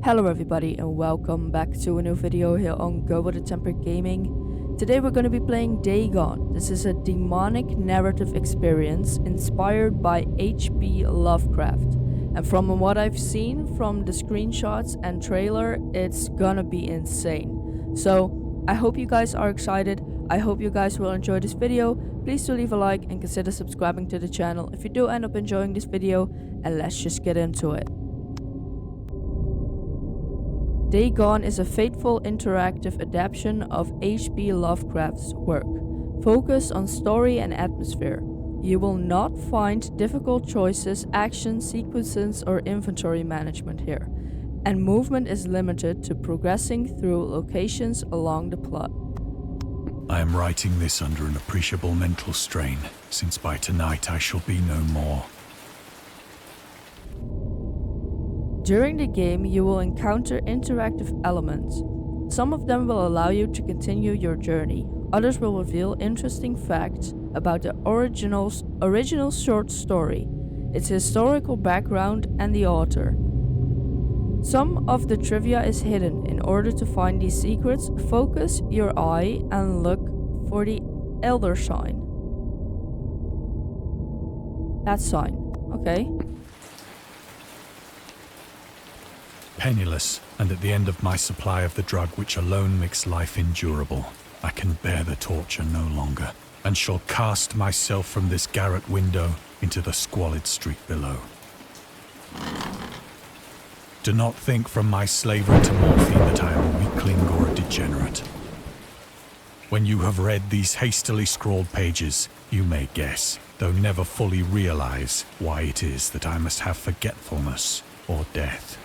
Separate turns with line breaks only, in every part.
Hello everybody and welcome back to a new video here on Go With The Temper Gaming. Today we're going to be playing Dagon. This is a demonic narrative experience inspired by H.P. Lovecraft. And from what I've seen from the screenshots and trailer, it's gonna be insane. So I hope you guys are excited. I hope you guys will enjoy this video. Please do leave a like and consider subscribing to the channel if you do end up enjoying this video, and let's just get into it. Dagon is a faithful interactive adaptation of H.P. Lovecraft's work, focused on story and atmosphere. You will not find difficult choices, action sequences, or inventory management here, and movement is limited to progressing through locations along the plot.
I am writing this under an appreciable mental strain, since by tonight I shall be no more.
During the game, you will encounter interactive elements. Some of them will allow you to continue your journey. Others will reveal interesting facts about the original short story, its historical background, and the author. Some of the trivia is hidden. In order to find these secrets, focus your eye and look for the elder sign. That sign, okay.
Penniless, and at the end of my supply of the drug which alone makes life endurable, I can bear the torture no longer, and shall cast myself from this garret window into the squalid street below. Do not think from my slavery to morphine that I am a weakling or a degenerate. When you have read these hastily scrawled pages, you may guess, though never fully realize, why it is that I must have forgetfulness or death.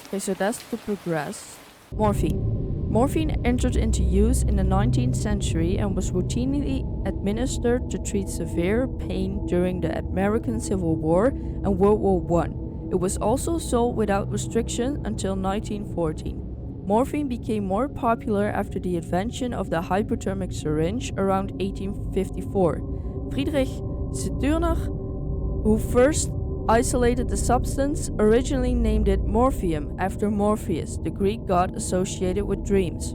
Okay, so that's to progress. Morphine. Morphine entered into use in the 19th century and was routinely administered to treat severe pain during the American Civil War and World War I. It was also sold without restriction until 1914. Morphine became more popular after the invention of the hypodermic syringe around 1854. Friedrich Sturner, who first isolated the substance, originally named it morphium after Morpheus, the Greek god associated with dreams.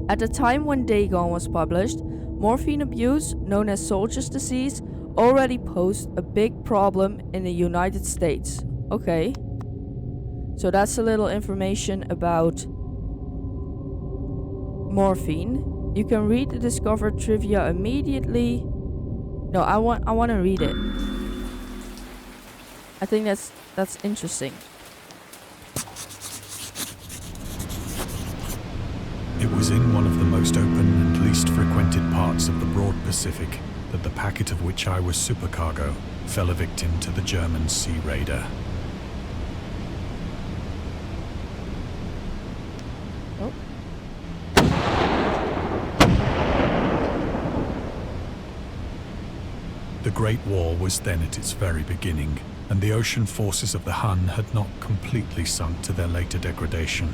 At the time when Dagon was published, morphine abuse, known as soldier's disease, already posed a big problem in the United States. Okay, so that's a little information about morphine. You can read the discovered trivia immediately. No, I want to read it. I think that's interesting.
It was in one of the most open and least frequented parts of the broad Pacific that the packet of which I was supercargo fell a victim to the German sea raider.
Oh.
The Great War was then at its very beginning, and the ocean forces of the Hun had not completely sunk to their later degradation,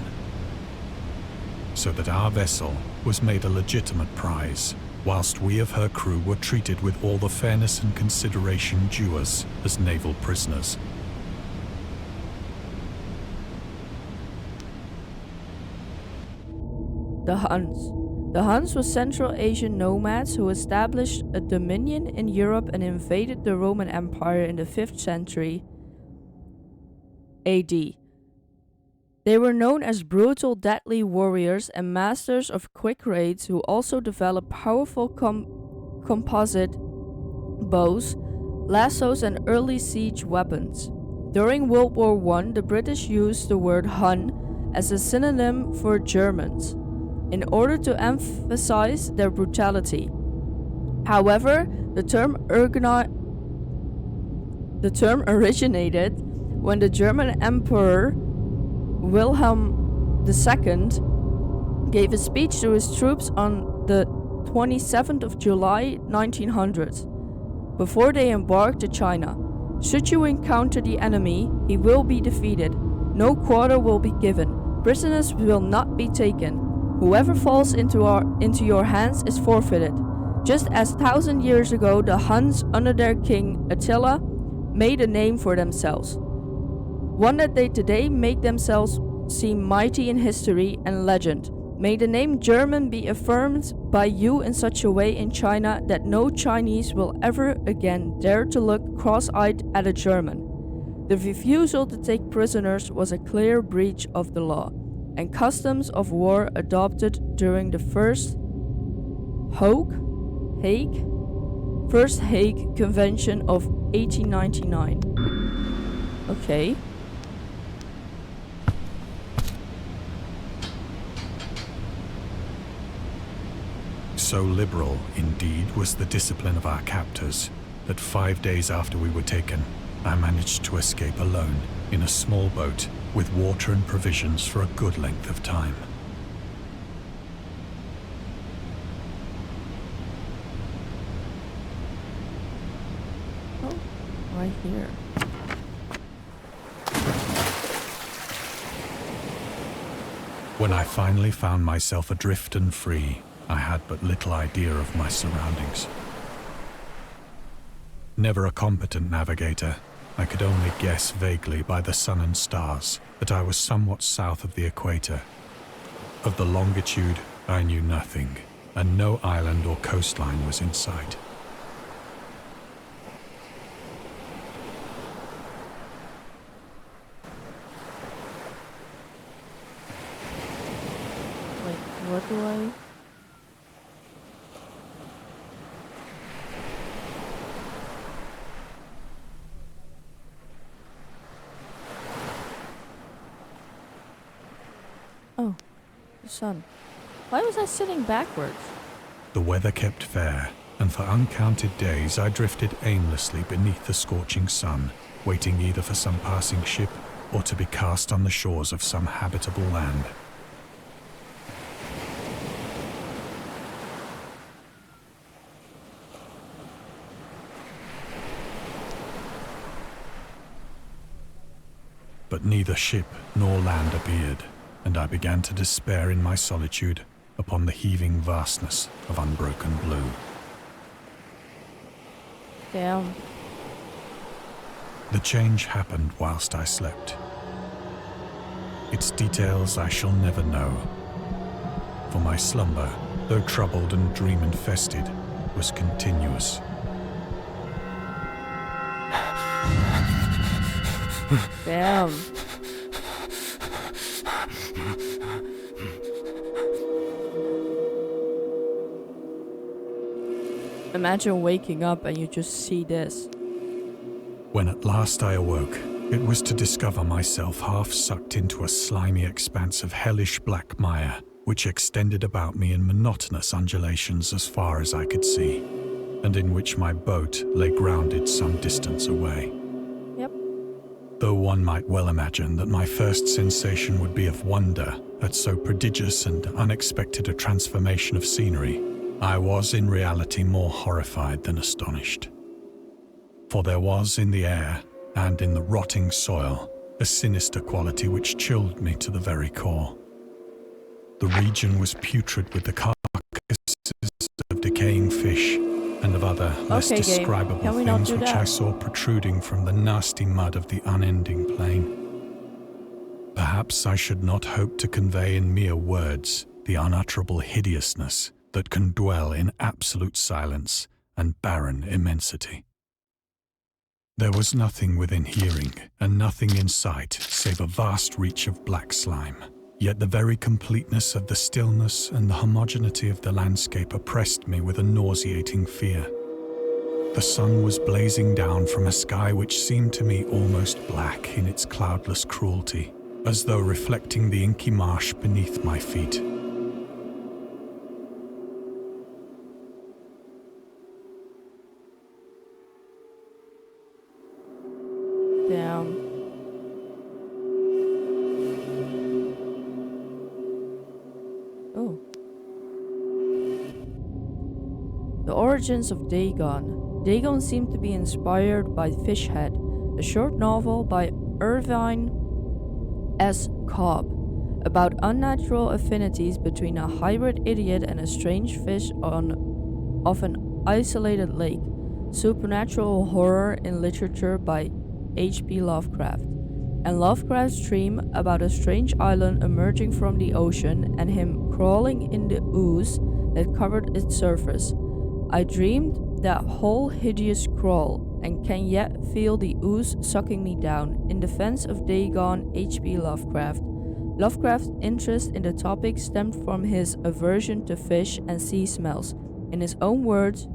so that our vessel was made a legitimate prize, whilst we of her crew were treated with all the fairness and consideration due us as naval prisoners.
The Huns. The Huns were Central Asian nomads who established a dominion in Europe and invaded the Roman Empire in the 5th century AD. They were known as brutal, deadly warriors and masters of quick raids who also developed powerful composite bows, lassos, and early siege weapons. During World War I, the British used the word Hun as a synonym for Germans, in order to emphasize their brutality. However, the term originated when the German Emperor Wilhelm II gave a speech to his troops on the 27th of July 1900, before they embarked to China. Should you encounter the enemy, he will be defeated. No quarter will be given. Prisoners will not be taken. Whoever falls into your hands is forfeited. Just as 1,000 years ago, the Huns under their king Attila made a name for themselves. One that they today make themselves seem mighty in history and legend. May the name German be affirmed by you in such a way in China that no Chinese will ever again dare to look cross-eyed at a German. The refusal to take prisoners was a clear breach of the law and customs of war adopted during the First Hague Convention of 1899. Okay.
So liberal, indeed, was the discipline of our captors, that 5 days after we were taken, I managed to escape alone in a small boat with water and provisions for a good length of time.
Oh, right here.
When I finally found myself adrift and free, I had but little idea of my surroundings. Never a competent navigator, I could only guess vaguely by the sun and stars that I was somewhat south of the equator. Of the longitude, I knew nothing, and no island or coastline was in sight.
Wait, what do I... Oh, the sun. Why was I sitting backwards?
The weather kept fair, and for uncounted days I drifted aimlessly beneath the scorching sun, waiting either for some passing ship or to be cast on the shores of some habitable land. But neither ship nor land appeared, and I began to despair in my solitude upon the heaving vastness of unbroken blue.
Damn.
The change happened whilst I slept. Its details I shall never know, for my slumber, though troubled and dream-infested, was continuous.
Damn. Imagine waking up and you just see this.
When at last I awoke, it was to discover myself half sucked into a slimy expanse of hellish black mire, which extended about me in monotonous undulations as far as I could see, and in which my boat lay grounded some distance away.
Yep.
Though one might well imagine that my first sensation would be of wonder at so prodigious and unexpected a transformation of scenery, I was in reality more horrified than astonished. For there was in the air and in the rotting soil a sinister quality which chilled me to the very core. The region was putrid with the carcasses of decaying fish and of other less describable things which I saw protruding from the nasty mud of the unending plain. Perhaps I should not hope to convey in mere words the unutterable hideousness that can dwell in absolute silence and barren immensity. There was nothing within hearing and nothing in sight save a vast reach of black slime. Yet the very completeness of the stillness and the homogeneity of the landscape oppressed me with a nauseating fear. The sun was blazing down from a sky which seemed to me almost black in its cloudless cruelty, as though reflecting the inky marsh beneath my feet.
Damn. Oh. The origins of Dagon. Dagon seemed to be inspired by Fishhead, a short novel by Irvine S. Cobb about unnatural affinities between a hybrid idiot and a strange fish of an isolated lake. supernatural horror in literature by H.P. Lovecraft, and Lovecraft's dream about a strange island emerging from the ocean and him crawling in the ooze that covered its surface. I dreamed that whole hideous crawl and can yet feel the ooze sucking me down. In defense of Dagon, H.P. Lovecraft. Lovecraft's interest in the topic stemmed from his aversion to fish and sea smells. In his own words,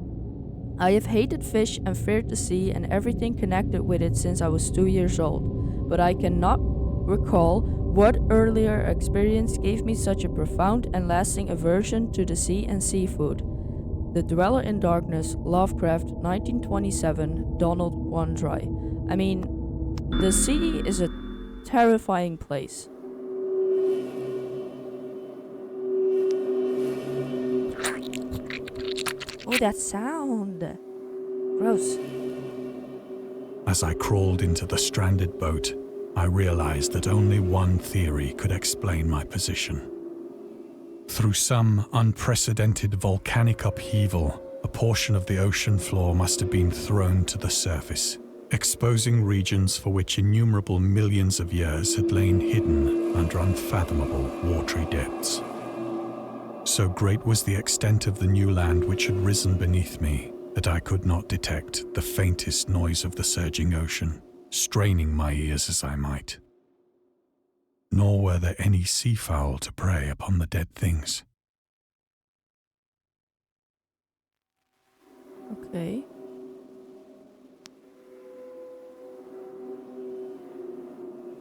I have hated fish and feared the sea and everything connected with it since I was 2 years old, but I cannot recall what earlier experience gave me such a profound and lasting aversion to the sea and seafood. The Dweller in Darkness, Lovecraft, 1927, Donald Wandry. I mean, the sea is a terrifying place. Oh, that sound. Gross.
As I crawled into the stranded boat, I realized that only one theory could explain my position. Through some unprecedented volcanic upheaval, a portion of the ocean floor must have been thrown to the surface, exposing regions for which innumerable millions of years had lain hidden under unfathomable watery depths. So great was the extent of the new land which had risen beneath me that I could not detect the faintest noise of the surging ocean, straining my ears as I might. Nor were there any seafowl to prey upon the dead things.
Okay.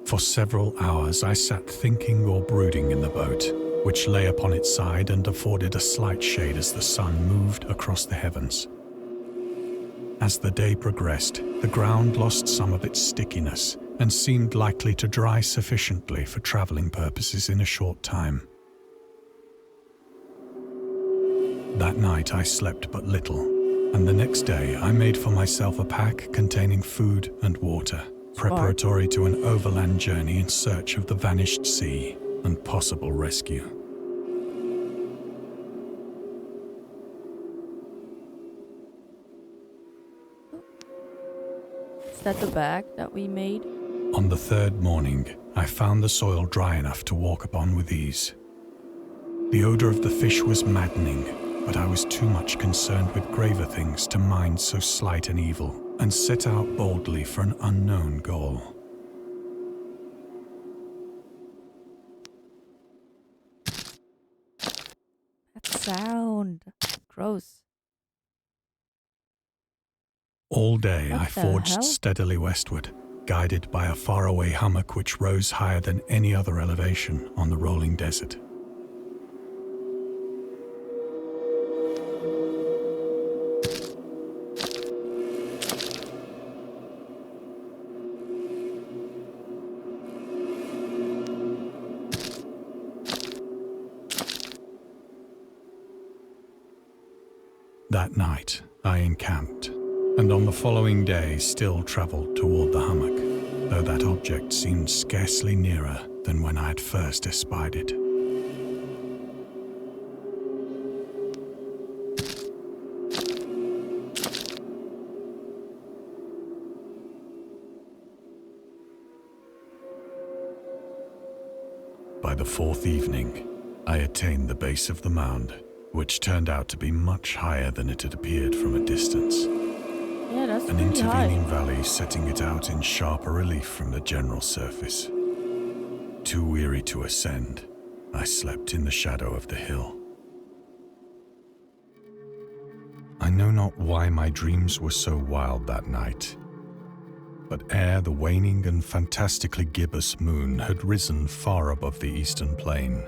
For several hours I sat thinking or brooding in the boat, which lay upon its side and afforded a slight shade as the sun moved across the heavens. As the day progressed, the ground lost some of its stickiness and seemed likely to dry sufficiently for traveling purposes in a short time. That night I slept but little, and the next day I made for myself a pack containing food and water, preparatory to an overland journey in search of the vanished sea and possible rescue.
Is that the bag that we made?
On the third morning, I found the soil dry enough to walk upon with ease. The odor of the fish was maddening, but I was too much concerned with graver things to mind so slight an evil, and set out boldly for an unknown goal.
That sound. Gross.
All day
What
I
the
forged
hell?
steadily westward, guided by a faraway hummock which rose higher than any other elevation on the rolling desert. That night I encamped, and on the following day still travelled toward the hummock, though that object seemed scarcely nearer than when I had first espied it. By the fourth evening, I attained the base of the mound, which turned out to be much higher than it had appeared from a distance.
Yeah, that's
An
pretty high.
intervening valley setting it out in sharper relief from the general surface. Too weary to ascend, I slept in the shadow of the hill. I know not why my dreams were so wild that night, but ere the waning and fantastically gibbous moon had risen far above the eastern plain,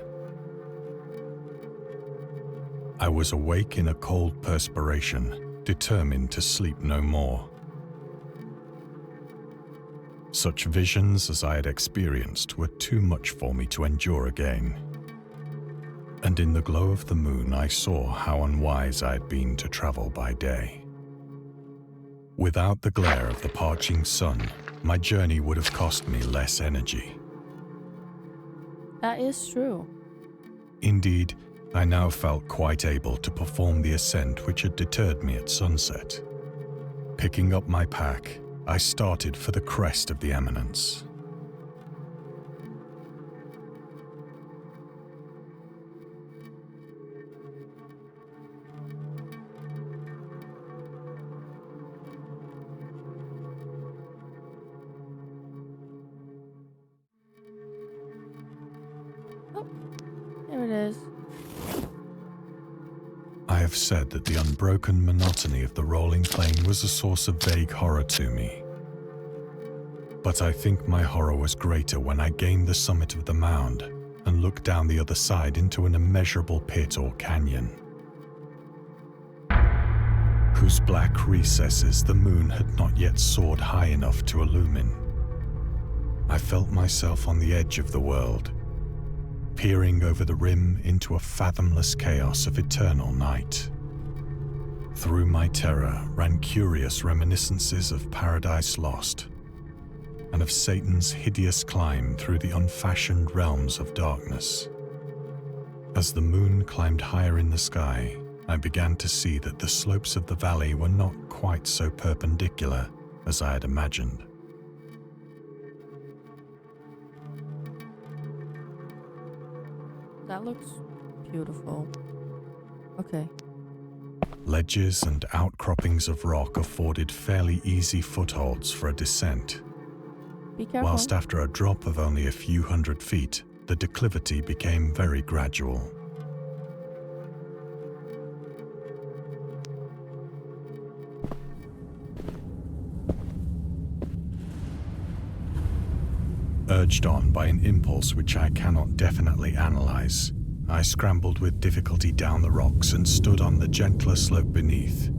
I was awake in a cold perspiration, determined to sleep no more. Such visions as I had experienced were too much for me to endure again. And in the glow of the moon I saw how unwise I had been to travel by day. Without the glare of the parching sun, my journey would have cost me less energy.
That is true.
Indeed, I now felt quite able to perform the ascent which had deterred me at sunset. Picking up my pack, I started for the crest of the eminence.
Oh, there it is.
I have said that the unbroken monotony of the rolling plain was a source of vague horror to me. But I think my horror was greater when I gained the summit of the mound and looked down the other side into an immeasurable pit or canyon, whose black recesses the moon had not yet soared high enough to illumine. I felt myself on the edge of the world, peering over the rim into a fathomless chaos of eternal night. Through my terror ran curious reminiscences of Paradise Lost, and of Satan's hideous climb through the unfashioned realms of darkness. As the moon climbed higher in the sky, I began to see that the slopes of the valley were not quite so perpendicular as I had imagined.
That looks beautiful. Okay.
Ledges and outcroppings of rock afforded fairly easy footholds for a descent,
Be careful.
whilst after a drop of only a few hundred feet, the declivity became very gradual. Urged on by an impulse which I cannot definitely analyze, I scrambled with difficulty down the rocks and stood on the gentler slope beneath,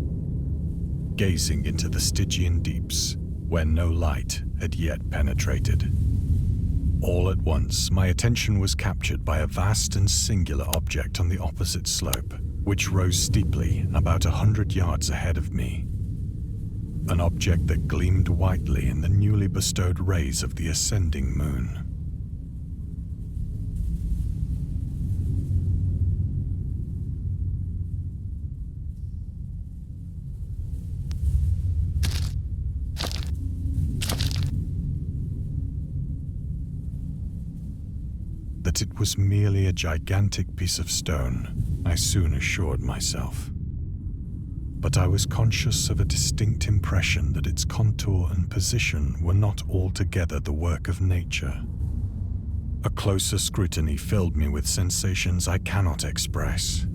gazing into the Stygian deeps where no light had yet penetrated. All at once, my attention was captured by a vast and singular object on the opposite slope, which rose steeply about 100 yards ahead of me. An object that gleamed whitely in the newly bestowed rays of the ascending moon. That it was merely a gigantic piece of stone, I soon assured myself. But I was conscious of a distinct impression that its contour and position were not altogether the work of nature. A closer scrutiny filled me with sensations I cannot express.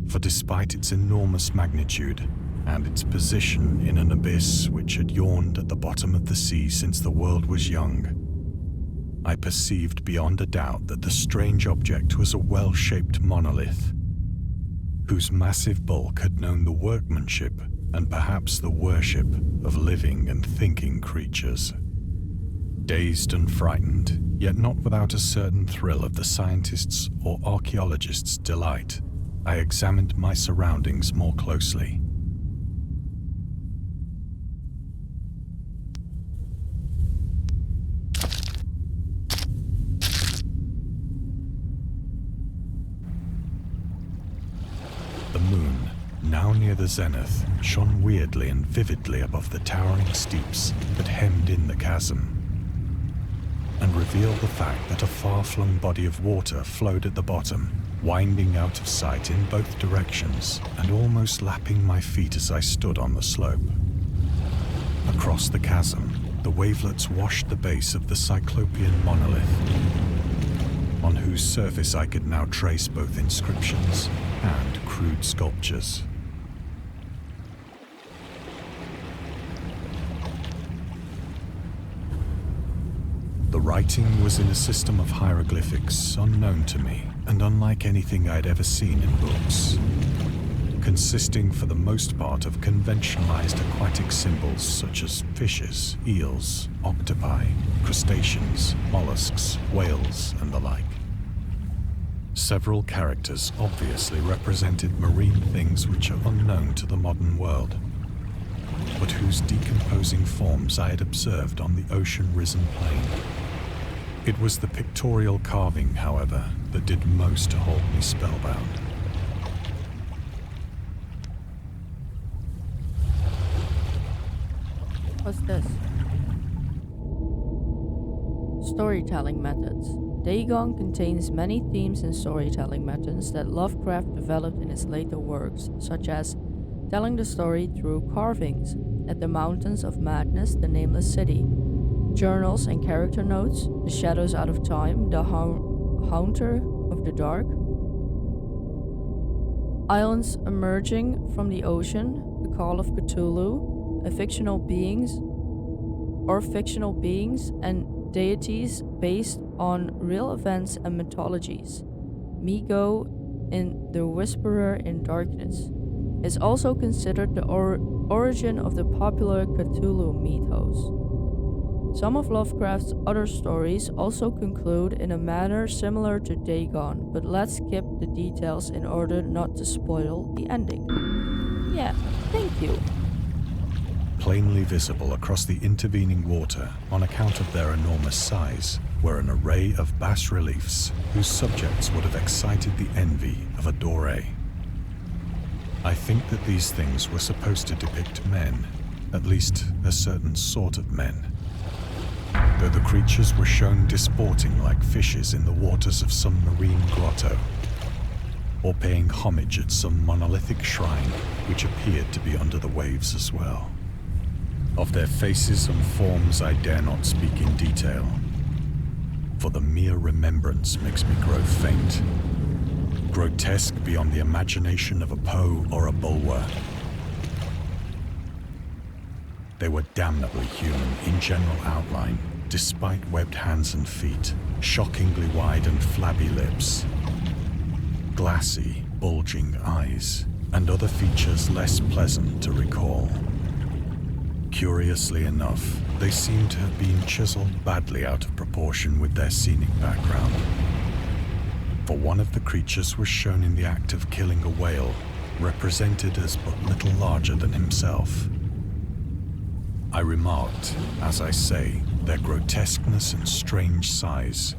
For despite its enormous magnitude and its position in an abyss which had yawned at the bottom of the sea since the world was young, I perceived beyond a doubt that the strange object was a well-shaped monolith, whose massive bulk had known the workmanship and perhaps the worship of living and thinking creatures. Dazed and frightened, yet not without a certain thrill of the scientist's or archaeologist's delight, I examined my surroundings more closely. The moon, now near the zenith, shone weirdly and vividly above the towering steeps that hemmed in the chasm, and revealed the fact that a far-flung body of water flowed at the bottom, winding out of sight in both directions and almost lapping my feet as I stood on the slope. Across the chasm, the wavelets washed the base of the Cyclopean monolith, on whose surface I could now trace both inscriptions and crude sculptures. The writing was in a system of hieroglyphics unknown to me and unlike anything I'd ever seen in books, consisting for the most part of conventionalized aquatic symbols such as fishes, eels, octopi, crustaceans, mollusks, whales, and the like. Several characters obviously represented marine things which are unknown to the modern world, but whose decomposing forms I had observed on the ocean-risen plain. It was the pictorial carving, however, that did most to hold me spellbound.
What's this? Storytelling methods. Dagon contains many themes and storytelling methods that Lovecraft developed in his later works, such as telling the story through carvings, At the Mountains of Madness, The Nameless City, journals and character notes, The Shadows Out of Time, The Haunter of the Dark, islands emerging from the ocean, The Call of Cthulhu, fictional beings and deities based on real events and mythologies. Migo in The Whisperer in Darkness is also considered the origin of the popular Cthulhu mythos. Some of Lovecraft's other stories also conclude in a manner similar to Dagon, but let's skip the details in order not to spoil the ending. Yeah, thank you.
Plainly visible across the intervening water on account of their enormous size were an array of bas-reliefs whose subjects would have excited the envy of a doré. I think that these things were supposed to depict men, at least a certain sort of men. Though the creatures were shown disporting like fishes in the waters of some marine grotto, or paying homage at some monolithic shrine which appeared to be under the waves as well. Of their faces and forms I dare not speak in detail, for the mere remembrance makes me grow faint. Grotesque beyond the imagination of a Poe or a Bulwer. They were damnably human in general outline, despite webbed hands and feet, shockingly wide and flabby lips, glassy, bulging eyes, and other features less pleasant to recall. Curiously enough, they seem to have been chiseled badly out of proportion with their scenic background. For one of the creatures was shown in the act of killing a whale, represented as but little larger than himself. I remarked, as I say, their grotesqueness and strange size,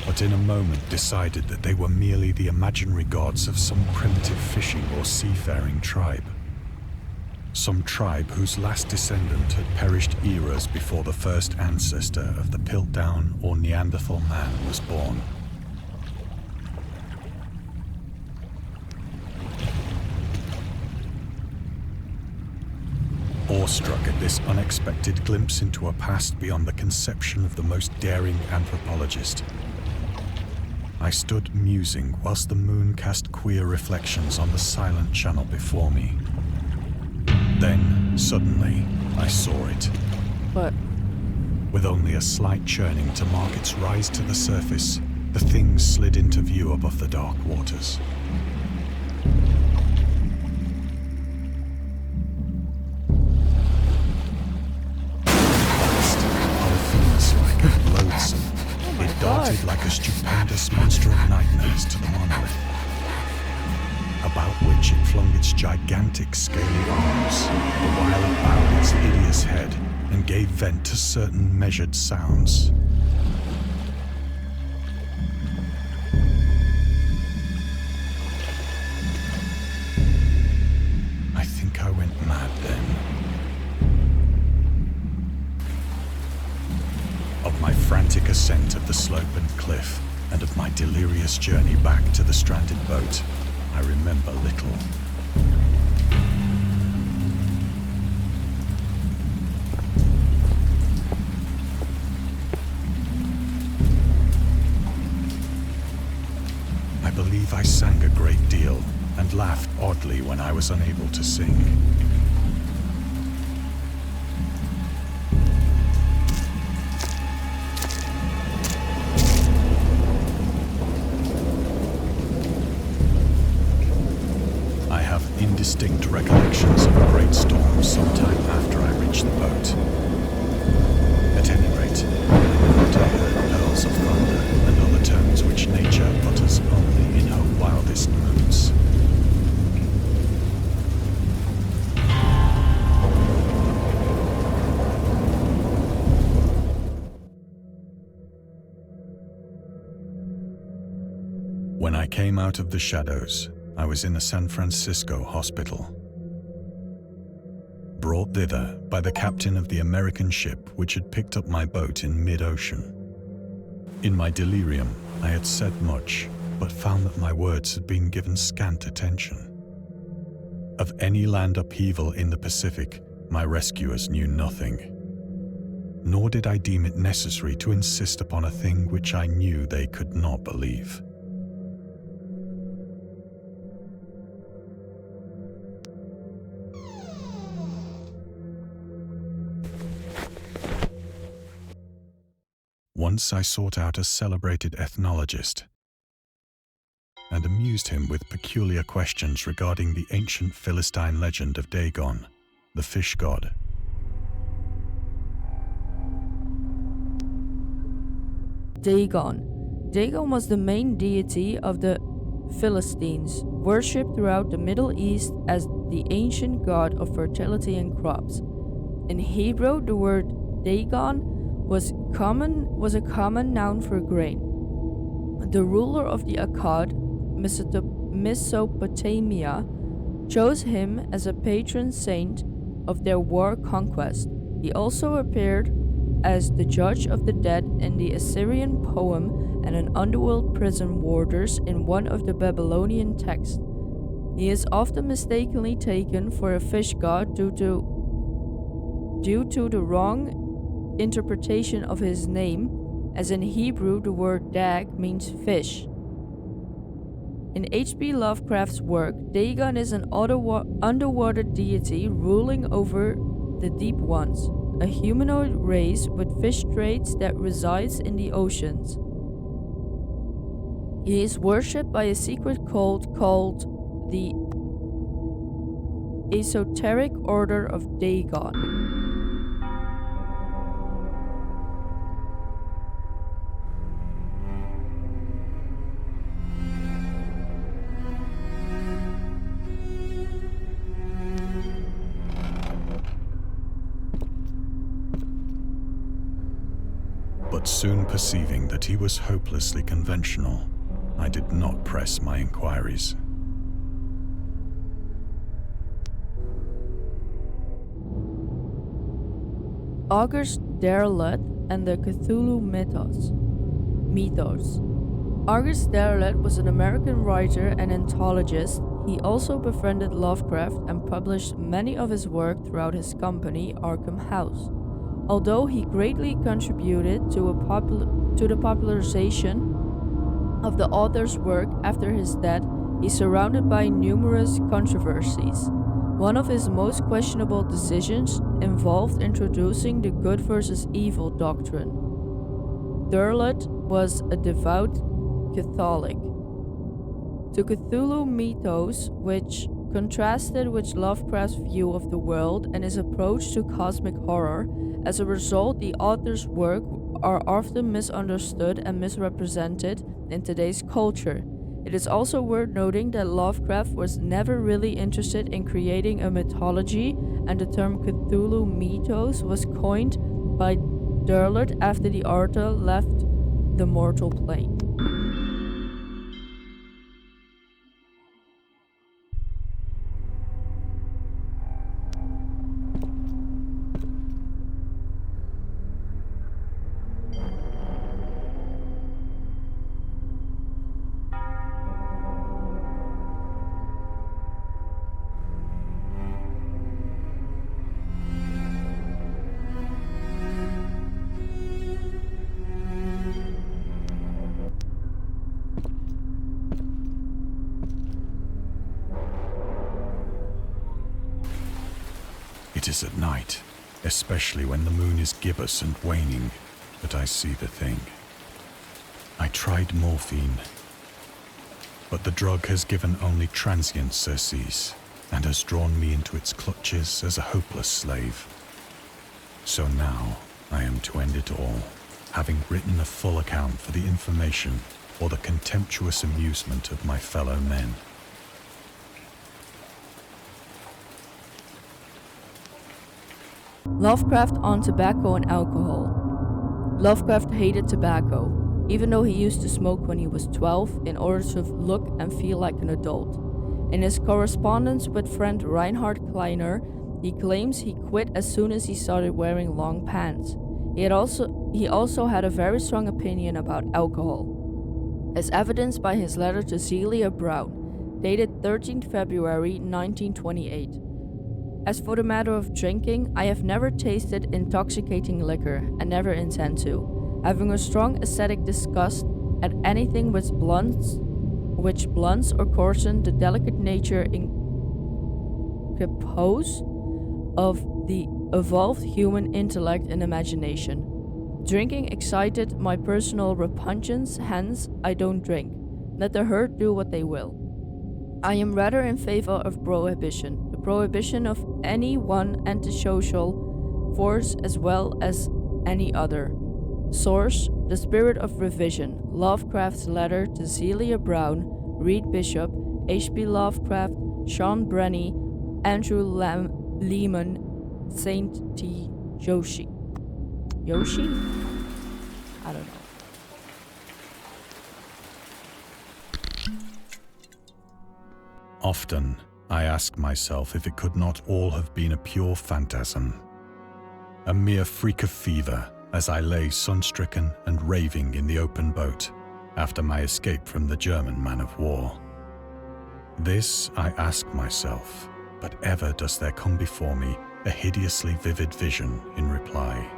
but in a moment decided that they were merely the imaginary gods of some primitive fishing or seafaring tribe. Some tribe whose last descendant had perished eras before the first ancestor of the Piltdown or Neanderthal man was born. Awestruck at this unexpected glimpse into a past beyond the conception of the most daring anthropologist, I stood musing whilst the moon cast queer reflections on the silent channel before me. Then, suddenly, I saw it.
What?
With only a slight churning to mark its rise to the surface, the thing slid into view above the dark waters. Unfamous-like and loathsome, it darted like a stupendous monster of nightmares to the monolith, about which it flung its gigantic scaly arms, the while it bowed its hideous head and gave vent to certain measured sounds. I think I went mad then. Of my frantic ascent of the slope and cliff, and of my delirious journey back to the stranded boat, I remember little. I believe I sang a great deal and laughed oddly when I was unable to sing. Indistinct recollections of a great storm sometime after I reached the boat. At any rate, I remembered I heard pearls of thunder and other tones which nature utters only in her wildest moods. When I came out of the shadows, I was in a San Francisco hospital. brought thither by the captain of the American ship which had picked up my boat in mid-ocean. In my delirium, I had said much, but found that my words had been given scant attention. Of any land upheaval in the Pacific, my rescuers knew nothing. Nor did I deem it necessary to insist upon a thing which I knew they could not believe. Once I sought out a celebrated ethnologist and amused him with peculiar questions regarding the ancient Philistine legend of Dagon, the fish god.
Dagon. Dagon was the main deity of the Philistines, worshipped throughout the Middle East as the ancient god of fertility and crops. In Hebrew, the word Dagon was a common noun for grain. The ruler of the Akkad, Mesopotamia, chose him as a patron saint of their war conquest. He also appeared as the judge of the dead in the Assyrian poem and an underworld prison warders in one of the Babylonian texts. He is often mistakenly taken for a fish god due to the wrong interpretation of his name, as in Hebrew the word dag means fish. In H.P. Lovecraft's work, Dagon is an underwater deity ruling over the deep ones, a humanoid race with fish traits that resides in the oceans. He is worshipped by a secret cult called the Esoteric Order of Dagon.
But soon perceiving that he was hopelessly conventional, I did not press my inquiries.
August Derleth and the Cthulhu mythos. August Derleth was an American writer and anthologist. He also befriended Lovecraft and published many of his work throughout his company, Arkham House. Although he greatly contributed to the popularization of the author's work after his death, he's surrounded by numerous controversies. One of his most questionable decisions involved introducing the good versus evil doctrine. Derleth was a devout Catholic. The Cthulhu mythos, which contrasted with Lovecraft's view of the world and his approach to cosmic horror. As a result, the author's work are often misunderstood and misrepresented in today's culture. It is also worth noting that Lovecraft was never really interested in creating a mythology, and the term Cthulhu mythos was coined by Derleth after the author left the mortal plane.
It is at night, especially when the moon is gibbous and waning, that I see the thing. I tried morphine, but the drug has given only transient surcease and has drawn me into its clutches as a hopeless slave. So now I am to end it all, having written a full account for the information or the contemptuous amusement of my fellow men.
Lovecraft on tobacco and alcohol. Lovecraft hated tobacco, even though he used to smoke when he was 12 in order to look and feel like an adult. In his correspondence with friend Reinhard Kleiner, He claims he quit as soon as he started wearing long pants. He also had a very strong opinion about alcohol, as evidenced by his letter to Celia Brown, dated 13th February 1928. As for the matter of drinking, I have never tasted intoxicating liquor and never intend to, having a strong aesthetic disgust at anything which blunts or coarsen the delicate nature in repose of the evolved human intellect and imagination. Drinking excited my personal repugnance, hence I don't drink. Let the herd do what they will. I am rather in favor of prohibition, the prohibition of any one antisocial force as well as any other. Source: The Spirit of Revision, Lovecraft's letter to Celia Brown, Reed Bishop, H.P. Lovecraft, Sean Brenny, Andrew Lehman, Saint T. Yoshi? I don't know.
Often, I ask myself if it could not all have been a pure phantasm, a mere freak of fever as I lay sun-stricken and raving in the open boat after my escape from the German man-of-war. This I ask myself, but ever does there come before me a hideously vivid vision in reply.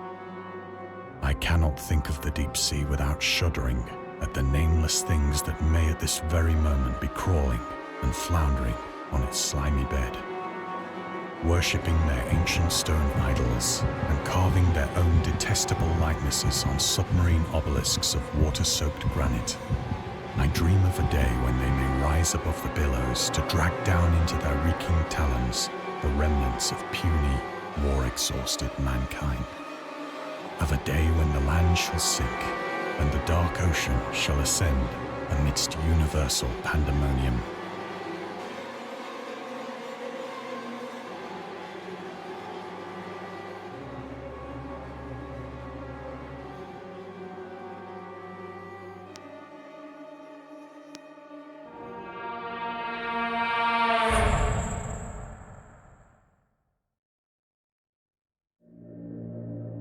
I cannot think of the deep sea without shuddering at the nameless things that may at this very moment be crawling and floundering on its slimy bed, worshipping their ancient stone idols and carving their own detestable likenesses on submarine obelisks of water-soaked granite. I dream of a day when they may rise above the billows to drag down into their reeking talons the remnants of puny, war-exhausted mankind. Of a day when the land shall sink and the dark ocean shall ascend amidst universal pandemonium.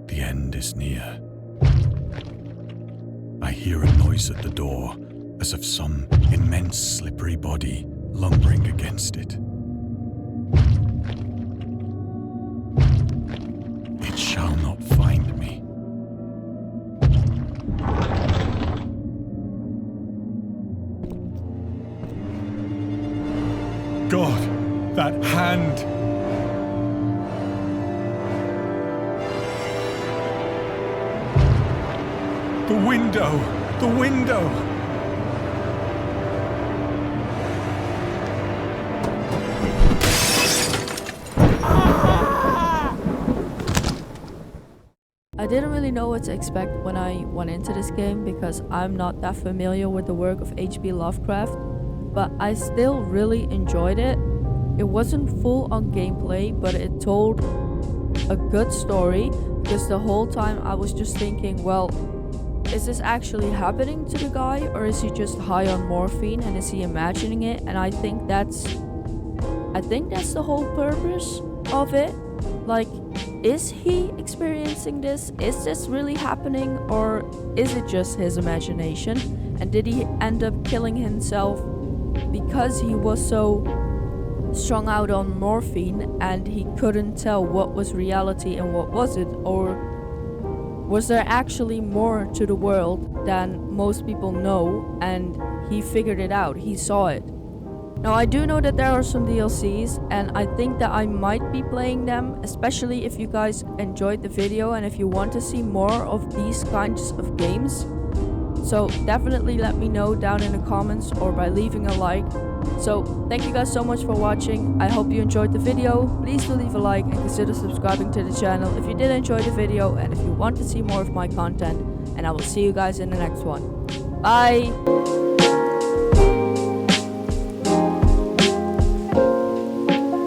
The end is near. I hear a noise at the door, as of some immense slippery body lumbering against it. It shall not find me. God, that hand! The window! The window!
I didn't really know what to expect when I went into this game because I'm not that familiar with the work of H.P. Lovecraft, but I still really enjoyed it. It wasn't full on gameplay, but it told a good story because the whole time I was just thinking, well, is this actually happening to the guy, or is he just high on morphine and is he imagining it? And I think that's the whole purpose of it. Like, is he experiencing this? Is this really happening, or is it just his imagination? And did he end up killing himself because he was so strung out on morphine and he couldn't tell what was reality and what wasn't? Or was there actually more to the world than most people know, and he figured it out, he saw it? Now, I do know that there are some DLCs, and I think that I might be playing them, especially if you guys enjoyed the video and if you want to see more of these kinds of games. So definitely let me know down in the comments or by leaving a like. So thank you guys so much for watching. I hope you enjoyed the video. Please do leave a like and consider subscribing to the channel if you did enjoy the video and if you want to see more of my content. And I will see you guys in the next one. Bye!